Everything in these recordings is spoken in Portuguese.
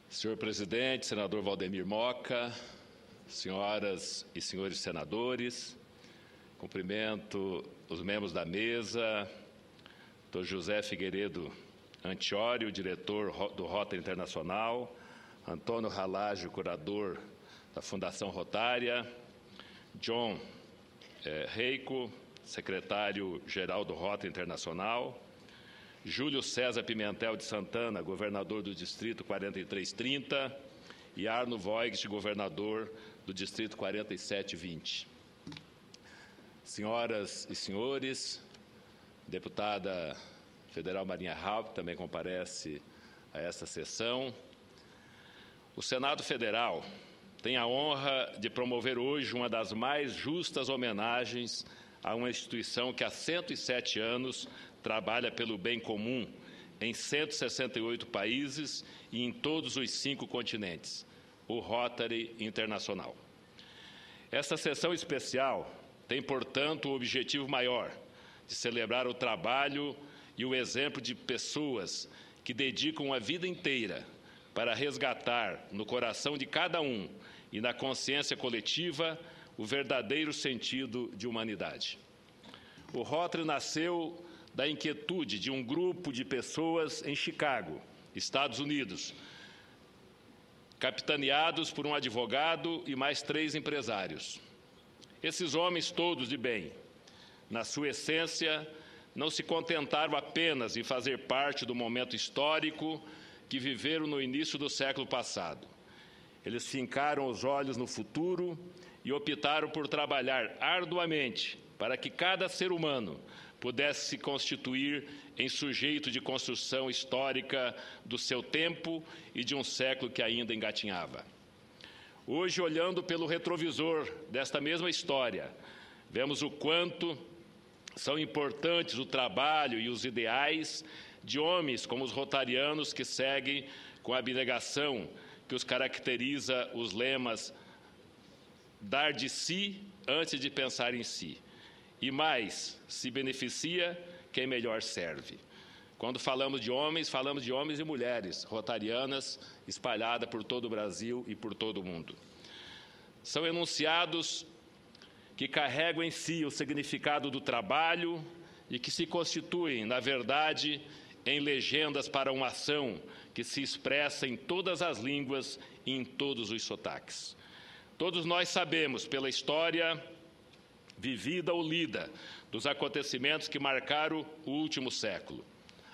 Senhor presidente, senador Valdemir Moca, senhoras e senhores senadores, cumprimento os membros da mesa, Dr. José Figueiredo Antiório, diretor do Rotary Internacional, Antônio Ralagio, curador da Fundação Rotária, John Reico, secretário-geral do Rotary Internacional, Júlio César Pimentel de Santana, governador do Distrito 4330, e Arno Voigt, governador do Distrito 4720. Senhoras e senhores, deputada federal Marinha Halpe também comparece a esta sessão. O Senado Federal tem a honra de promover hoje uma das mais justas homenagens a uma instituição que há 107 anos trabalha pelo bem comum em 168 países e em todos os 5 continentes, o Rotary Internacional. Esta sessão especial tem, portanto, o objetivo maior de celebrar o trabalho e o exemplo de pessoas que dedicam a vida inteira para resgatar no coração de cada um e na consciência coletiva o verdadeiro sentido de humanidade. O Rotary nasceu da inquietude de um grupo de pessoas em Chicago, Estados Unidos, capitaneados por um advogado e mais 3 empresários. Esses homens todos de bem, na sua essência, não se contentaram apenas em fazer parte do momento histórico que viveram no início do século passado. Eles fincaram os olhos no futuro e optaram por trabalhar arduamente para que cada ser humano pudesse se constituir em sujeito de construção histórica do seu tempo e de um século que ainda engatinhava. Hoje, olhando pelo retrovisor desta mesma história, vemos o quanto são importantes o trabalho e os ideais de homens como os rotarianos que seguem com a abnegação que os caracteriza os lemas dar de si antes de pensar em si. E mais, se beneficia quem melhor serve. Quando falamos de homens e mulheres rotarianas espalhadas por todo o Brasil e por todo o mundo. São enunciados que carregam em si o significado do trabalho e que se constituem, na verdade, em legendas para uma ação que se expressa em todas as línguas e em todos os sotaques. Todos nós sabemos, pela história vivida ou lida, dos acontecimentos que marcaram o último século.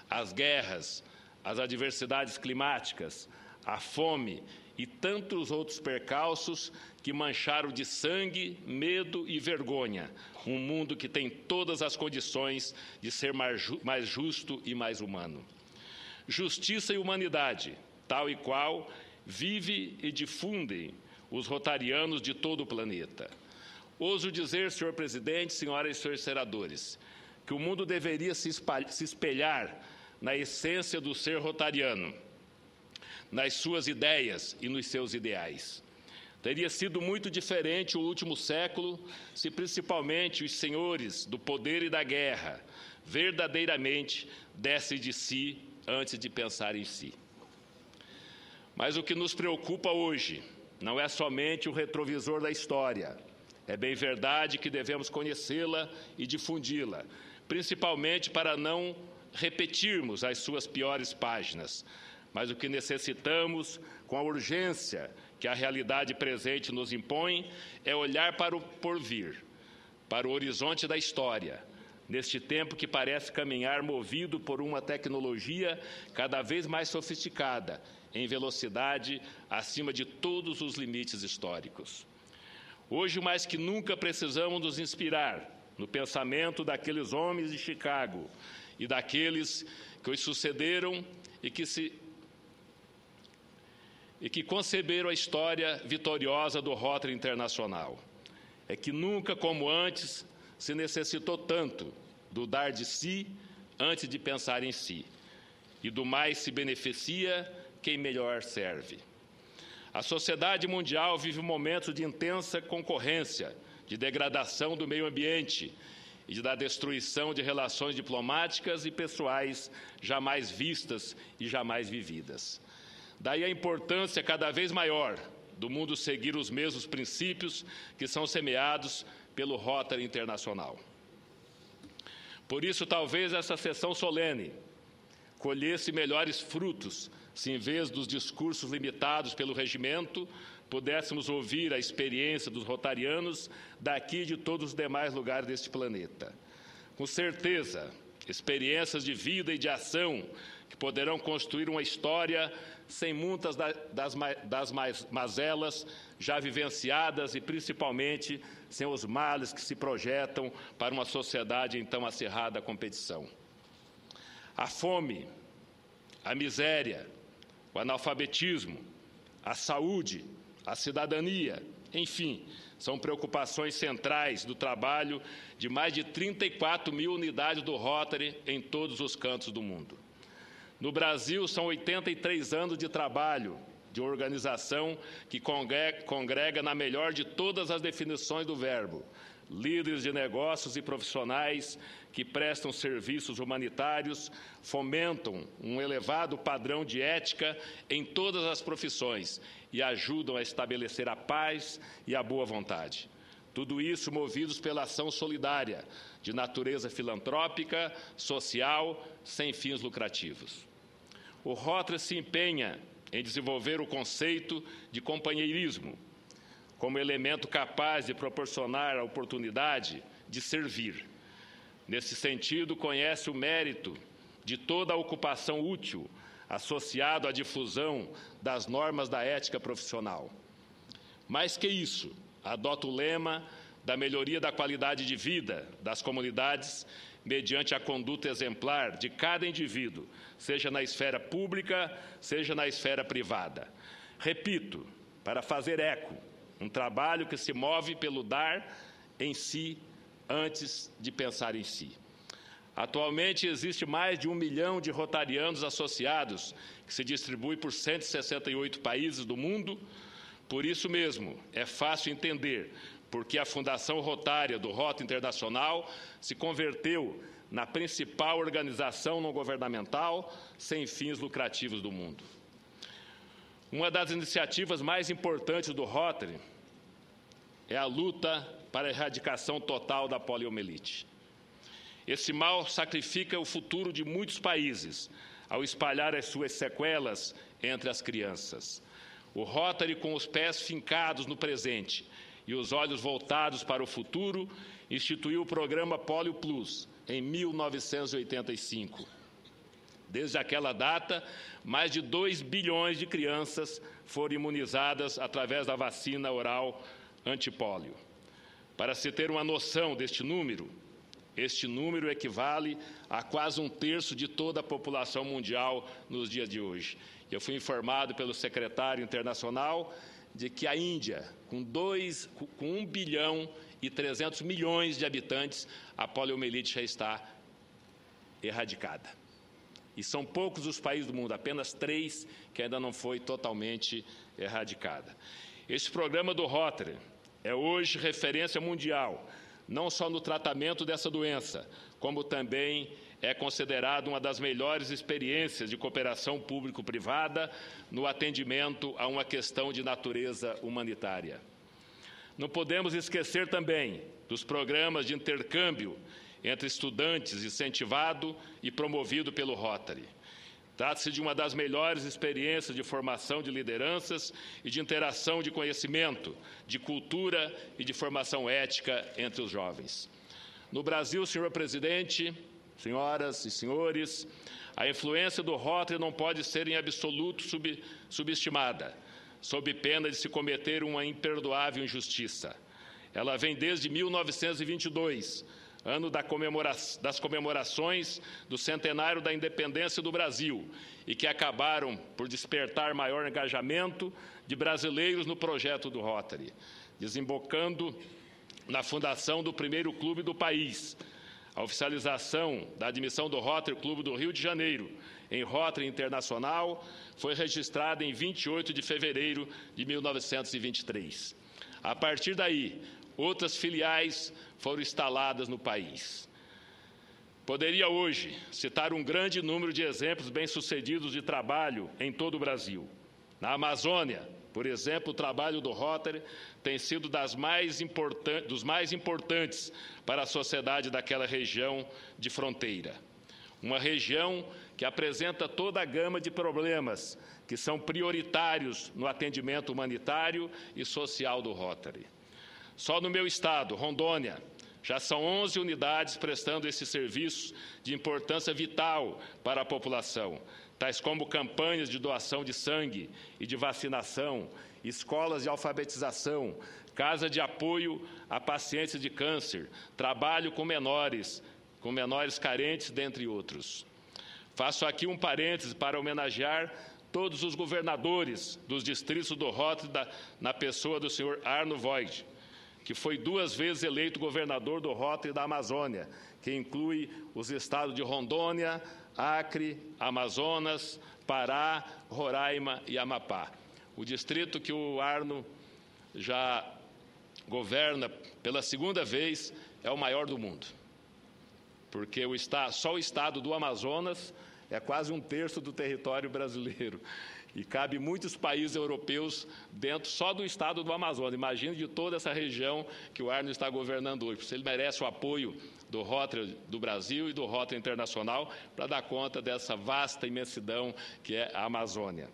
As guerras, as adversidades climáticas, a fome e tantos outros percalços que mancharam de sangue, medo e vergonha um mundo que tem todas as condições de ser mais justo e mais humano. Justiça e humanidade, tal e qual vive e difundem os rotarianos de todo o planeta. Ouso dizer, senhor presidente, senhoras e senhores senadores, que o mundo deveria se espelhar na essência do ser rotariano, nas suas ideias e nos seus ideais. Teria sido muito diferente o último século se principalmente os senhores do poder e da guerra verdadeiramente dessem de si antes de pensar em si. Mas o que nos preocupa hoje não é somente o retrovisor da história. É bem verdade que devemos conhecê-la e difundi-la, principalmente para não repetirmos as suas piores páginas. Mas o que necessitamos, com a urgência que a realidade presente nos impõe, é olhar para o porvir, para o horizonte da história, neste tempo que parece caminhar movido por uma tecnologia cada vez mais sofisticada, em velocidade acima de todos os limites históricos. Hoje, mais que nunca, precisamos nos inspirar no pensamento daqueles homens de Chicago e daqueles que os sucederam e que conceberam a história vitoriosa do Rotary Internacional. É que nunca como antes se necessitou tanto do dar de si antes de pensar em si, e do mais se beneficia quem melhor serve. A sociedade mundial vive momentos de intensa concorrência, de degradação do meio ambiente e da destruição de relações diplomáticas e pessoais jamais vistas e jamais vividas. Daí a importância cada vez maior do mundo seguir os mesmos princípios que são semeados pelo Rotary Internacional. Por isso, talvez essa sessão solene colhesse melhores frutos se, em vez dos discursos limitados pelo regimento, pudéssemos ouvir a experiência dos rotarianos daqui e de todos os demais lugares deste planeta. Com certeza, experiências de vida e de ação que poderão construir uma história sem muitas das mazelas já vivenciadas e, principalmente, sem os males que se projetam para uma sociedade em tão acirrada competição. A fome, a miséria, o analfabetismo, a saúde, a cidadania, enfim, são preocupações centrais do trabalho de mais de 34 mil unidades do Rotary em todos os cantos do mundo. No Brasil, são 83 anos de trabalho, de organização que congrega na melhor de todas as definições do verbo, líderes de negócios e profissionais que prestam serviços humanitários, fomentam um elevado padrão de ética em todas as profissões e ajudam a estabelecer a paz e a boa vontade. Tudo isso movidos pela ação solidária, de natureza filantrópica, social, sem fins lucrativos. O Rotary se empenha em desenvolver o conceito de companheirismo como elemento capaz de proporcionar a oportunidade de servir. Nesse sentido, conhece o mérito de toda a ocupação útil associado à difusão das normas da ética profissional. Mais que isso, adota o lema da melhoria da qualidade de vida das comunidades mediante a conduta exemplar de cada indivíduo, seja na esfera pública, seja na esfera privada. Repito, para fazer eco, um trabalho que se move pelo dar em si antes de pensar em si. Atualmente, existe mais de 1 milhão de rotarianos associados, que se distribui por 168 países do mundo. Por isso mesmo, é fácil entender porque a Fundação Rotária do Rotary Internacional se converteu na principal organização não governamental sem fins lucrativos do mundo. Uma das iniciativas mais importantes do Rotary é a luta para a erradicação total da poliomielite. Esse mal sacrifica o futuro de muitos países ao espalhar as suas sequelas entre as crianças. O Rotary, com os pés fincados no presente e os olhos voltados para o futuro, instituiu o programa Polio Plus em 1985. Desde aquela data, mais de 2 bilhões de crianças foram imunizadas através da vacina oral antipólio. Para se ter uma noção deste número, este número equivale a quase 1/3 de toda a população mundial nos dias de hoje. Eu fui informado pelo secretário internacional de que a Índia, com 1 bilhão e 300 milhões de habitantes, a poliomielite já está erradicada. E são poucos os países do mundo, apenas 3, que ainda não foi totalmente erradicada. Este programa do Rotary é hoje referência mundial, não só no tratamento dessa doença, como também é considerado uma das melhores experiências de cooperação público-privada no atendimento a uma questão de natureza humanitária. Não podemos esquecer também dos programas de intercâmbio entre estudantes, incentivado e promovido pelo Rotary. Trata-se de uma das melhores experiências de formação de lideranças e de interação de conhecimento, de cultura e de formação ética entre os jovens. No Brasil, senhor presidente, senhoras e senhores, a influência do Rotary não pode ser em absoluto subestimada, sob pena de se cometer uma imperdoável injustiça. Ela vem desde 1922, ano das comemorações do centenário da independência do Brasil, e que acabaram por despertar maior engajamento de brasileiros no projeto do Rotary, desembocando na fundação do primeiro clube do país, a oficialização da admissão do Rotary Clube do Rio de Janeiro em Rotary Internacional foi registrada em 28 de fevereiro de 1923. A partir daí, outras filiais foram instaladas no país. Poderia hoje citar um grande número de exemplos bem-sucedidos de trabalho em todo o Brasil. Na Amazônia, por exemplo, o trabalho do Rotary tem sido dos mais importantes para a sociedade daquela região de fronteira. Uma região que apresenta toda a gama de problemas que são prioritários no atendimento humanitário e social do Rotary. Só no meu estado, Rondônia, já são 11 unidades prestando esse serviço de importância vital para a população, tais como campanhas de doação de sangue e de vacinação, escolas de alfabetização, casa de apoio a pacientes de câncer, trabalho com menores carentes, dentre outros. Faço aqui um parêntese para homenagear todos os governadores dos distritos do Rotary na pessoa do senhor Arno Voigt, que foi 2 vezes eleito governador do Rotary da Amazônia, que inclui os estados de Rondônia, Acre, Amazonas, Pará, Roraima e Amapá. O distrito que o Arno já governa pela 2ª vez é o maior do mundo, porque só o estado do Amazonas é quase 1/3 do território brasileiro e cabe muitos países europeus dentro só do estado do Amazonas. Imagine de toda essa região que o Arno está governando hoje. Ele merece o apoio do Rotary do Brasil e do Rotary Internacional para dar conta dessa vasta imensidão que é a Amazônia.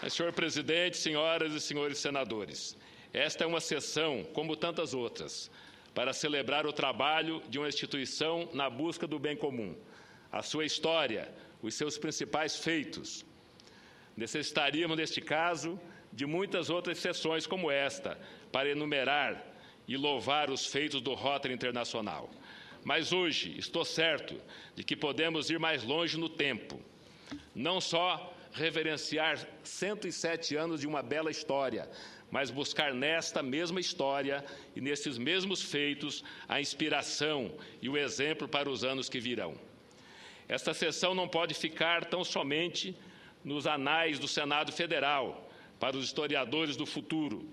Senhor presidente, senhoras e senhores senadores, esta é uma sessão, como tantas outras, para celebrar o trabalho de uma instituição na busca do bem comum, a sua história, os seus principais feitos. Necessitaríamos, neste caso, de muitas outras sessões como esta, para enumerar e louvar os feitos do Rotary Internacional. Mas hoje estou certo de que podemos ir mais longe no tempo, não só reverenciar 107 anos de uma bela história, mas buscar nesta mesma história e nesses mesmos feitos a inspiração e o exemplo para os anos que virão. Esta sessão não pode ficar tão somente nos anais do Senado Federal, para os historiadores do futuro.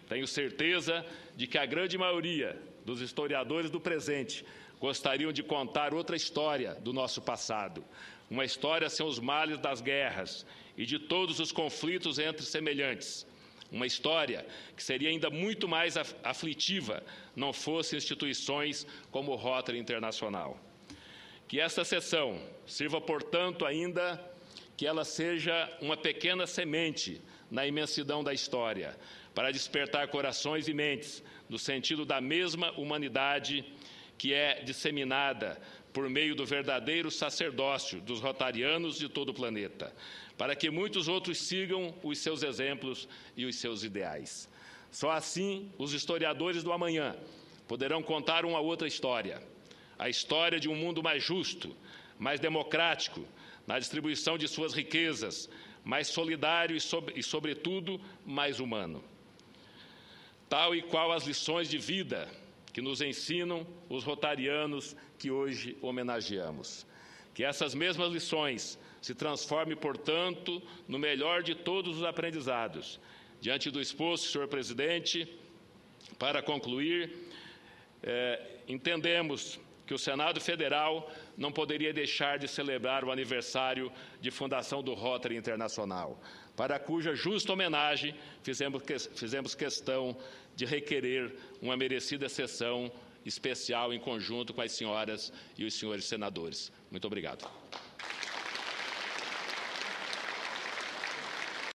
Tenho certeza de que a grande maioria dos historiadores do presente gostariam de contar outra história do nosso passado, uma história sem os males das guerras e de todos os conflitos entre semelhantes, uma história que seria ainda muito mais aflitiva não fossem instituições como o Rotary Internacional. Que esta sessão sirva, portanto, ainda que ela seja uma pequena semente na imensidão da história, para despertar corações e mentes no sentido da mesma humanidade que é disseminada por meio do verdadeiro sacerdócio dos rotarianos de todo o planeta, para que muitos outros sigam os seus exemplos e os seus ideais. Só assim os historiadores do amanhã poderão contar uma outra história, a história de um mundo mais justo, mais democrático, na distribuição de suas riquezas, mais solidário e, sobretudo, mais humano. Tal e qual as lições de vida que nos ensinam os rotarianos que hoje homenageamos. Que essas mesmas lições se transformem, portanto, no melhor de todos os aprendizados. Diante do exposto, senhor presidente, para concluir, entendemos que o Senado Federal não poderia deixar de celebrar o aniversário de fundação do Rotary Internacional, para cuja justa homenagem fizemos questão de requerer uma merecida sessão especial em conjunto com as senhoras e os senhores senadores. Muito obrigado.